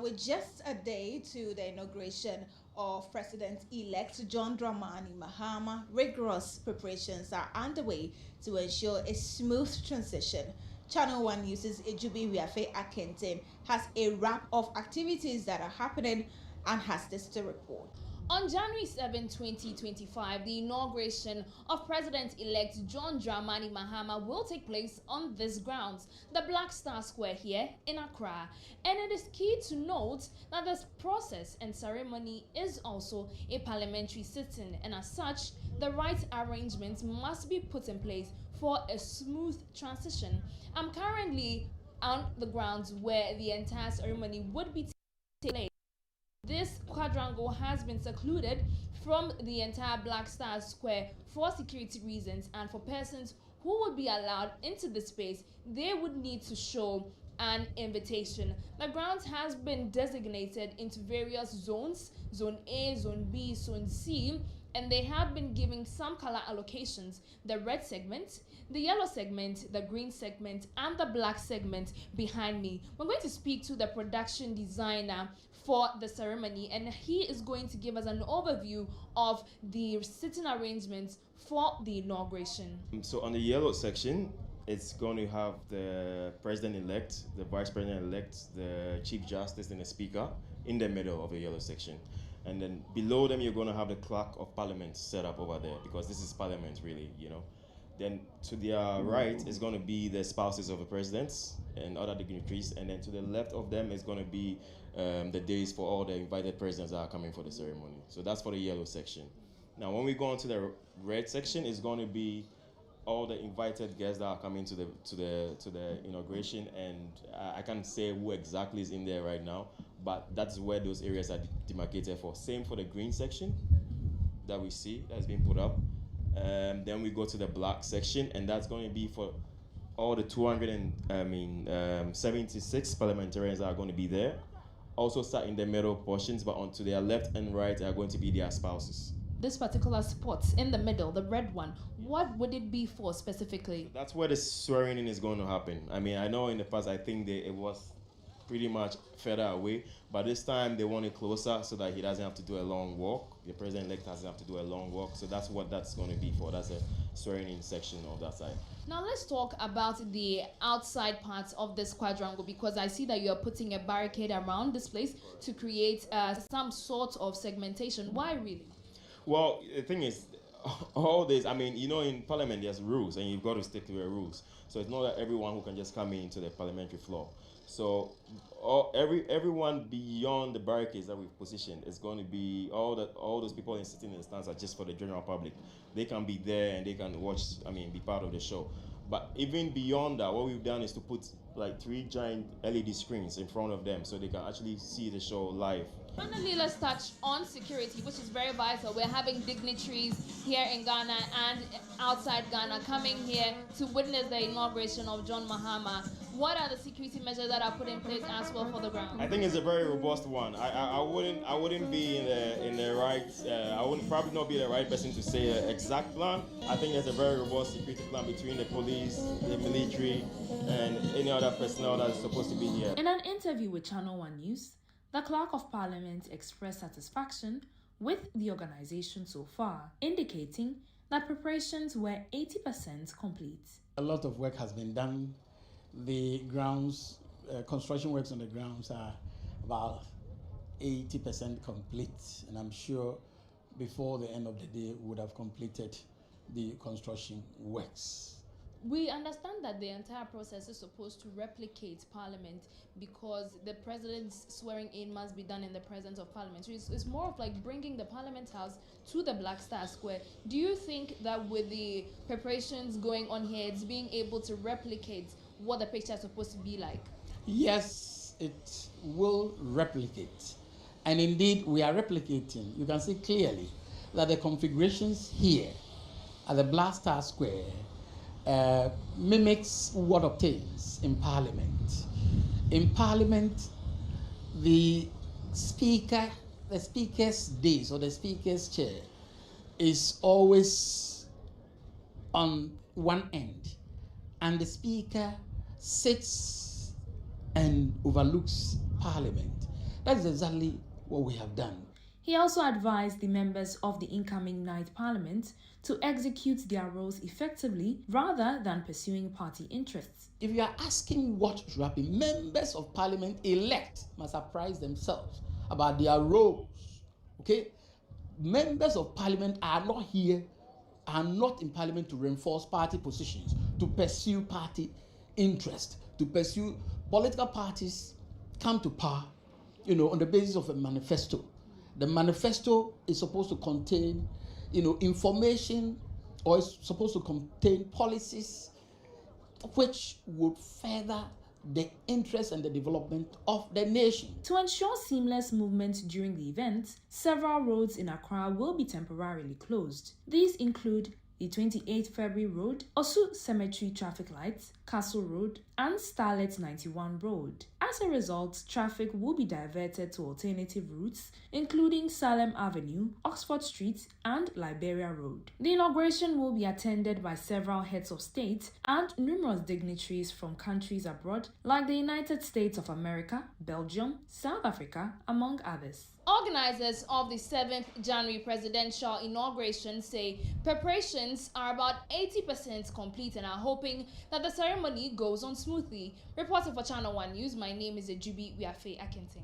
With just a day to the inauguration of President-elect John Dramani Mahama, rigorous preparations are underway to ensure a smooth transition. Channel One News' Ejubi Wiafe Akenten has a wrap of activities that are happening and has this to report. On January 7, 2025, the inauguration of President-elect John Dramani Mahama will take place on this grounds, the Black Star Square here in Accra. And it is key to note that this process and ceremony is also a parliamentary sitting, and as such, the right arrangements must be put in place for a smooth transition. I'm currently on the grounds where the entire ceremony would be taking place. This quadrangle has been secluded from the entire Black Star Square for security reasons, and for persons who would be allowed into the space, they would need to show an invitation. The grounds has been designated into various zones, Zone A, Zone B, Zone C, and they have been giving some color allocations: the red segment, the yellow segment, the green segment, and the black segment behind me. We're going to speak to the production designer for the ceremony, and he is going to give us an overview of the sitting arrangements for the inauguration. So on the yellow section, it's going to have the president-elect, the vice president-elect, the chief justice, and the speaker in the middle of the yellow section. And then below them, you're going to have the clerk of parliament set up over there, because this is parliament, really, you know. Then to their right is going to be the spouses of the presidents and other dignitaries. And then to the left of them is going to be the days for all the invited presidents that are coming for the ceremony. So that's for the yellow section. Now, when we go on to the red section, it's going to be all the invited guests that are coming to the inauguration, and I can't say who exactly is in there right now, but that's where those areas are demarcated for. Same for the green section that we see that's been put up. Then we go to the black section, and that's going to be for all the 76 parliamentarians that are going to be there. Also sat in the middle portions, but onto their left and right are going to be their spouses. This particular spot in the middle, the red one, what would it be for specifically? So that's where the swearing in is going to happen. I mean, I know in the past, I think it was pretty much further away, but this time they want it closer so that he doesn't have to do a long walk. The president-elect doesn't have to do a long walk, so that's what that's going to be for. That's a swearing in section of that side. Now let's talk about the outside parts of this quadrangle, because I see that you're putting a barricade around this place to create some sort of segmentation. Why really? Well, the thing is, all this, I mean, you know, in parliament there's rules, and you've got to stick to the rules. So it's not that everyone who can just come into the parliamentary floor. So everyone beyond the barricades that we've positioned is going to be all those people sitting in the stands are just for the general public. They can be there and they can watch, I mean, be part of the show. But even beyond that, what we've done is to put like 3 giant LED screens in front of them so they can actually see the show live. Finally, let's touch on security, which is very vital. We're having dignitaries here in Ghana and outside Ghana coming here to witness the inauguration of John Mahama. What are the security measures that are put in place as well for the ground? I think it's a very robust one. I wouldn't be in the right. I wouldn't probably not be the right person to say an exact plan. I think there's a very robust security plan between the police, the military, and any other personnel that is supposed to be here. In an interview with Channel One News, the Clerk of Parliament expressed satisfaction with the organization so far, indicating that preparations were 80% complete. A lot of work has been done. The grounds, construction works on the grounds are about 80% complete, and I'm sure before the end of the day we would have completed the construction works. We understand that the entire process is supposed to replicate Parliament, because the president's swearing in must be done in the presence of Parliament. So it's more of like bringing the Parliament House to the Black Star Square. Do you think that with the preparations going on here, it's being able to replicate what the picture is supposed to be like? Yes, it will replicate. And indeed, we are replicating. You can see clearly that the configurations here at the Black Star Square mimics what obtains in Parliament. In Parliament, the speaker's dais or the speaker's chair is always on one end, and the speaker sits and overlooks Parliament. That is exactly what we have done. He also advised the members of the incoming Ninth Parliament to execute their roles effectively rather than pursuing party interests. If you are asking what should happen, members of Parliament elect must apprise themselves about their roles. Okay? Members of Parliament are not in Parliament to reinforce party positions, to pursue party interest, to pursue political parties come to power, on the basis of a manifesto. The manifesto is supposed to contain, information, or is supposed to contain policies which would further the interest and the development of the nation. To ensure seamless movement during the event, several roads in Accra will be temporarily closed. These include the 28th February Road, Osu Cemetery traffic lights, Castle Road, and Starlet 91 Road. As a result, traffic will be diverted to alternative routes, including Salem Avenue, Oxford Street, and Liberia Road. The inauguration will be attended by several heads of state and numerous dignitaries from countries abroad, like the United States of America, Belgium, South Africa, among others. Organizers of the 7th January presidential inauguration say preparations are about 80% complete and are hoping that the ceremony goes on smoothly. Reporting for Channel One News, my name is Ejubi Wiafe Akinting.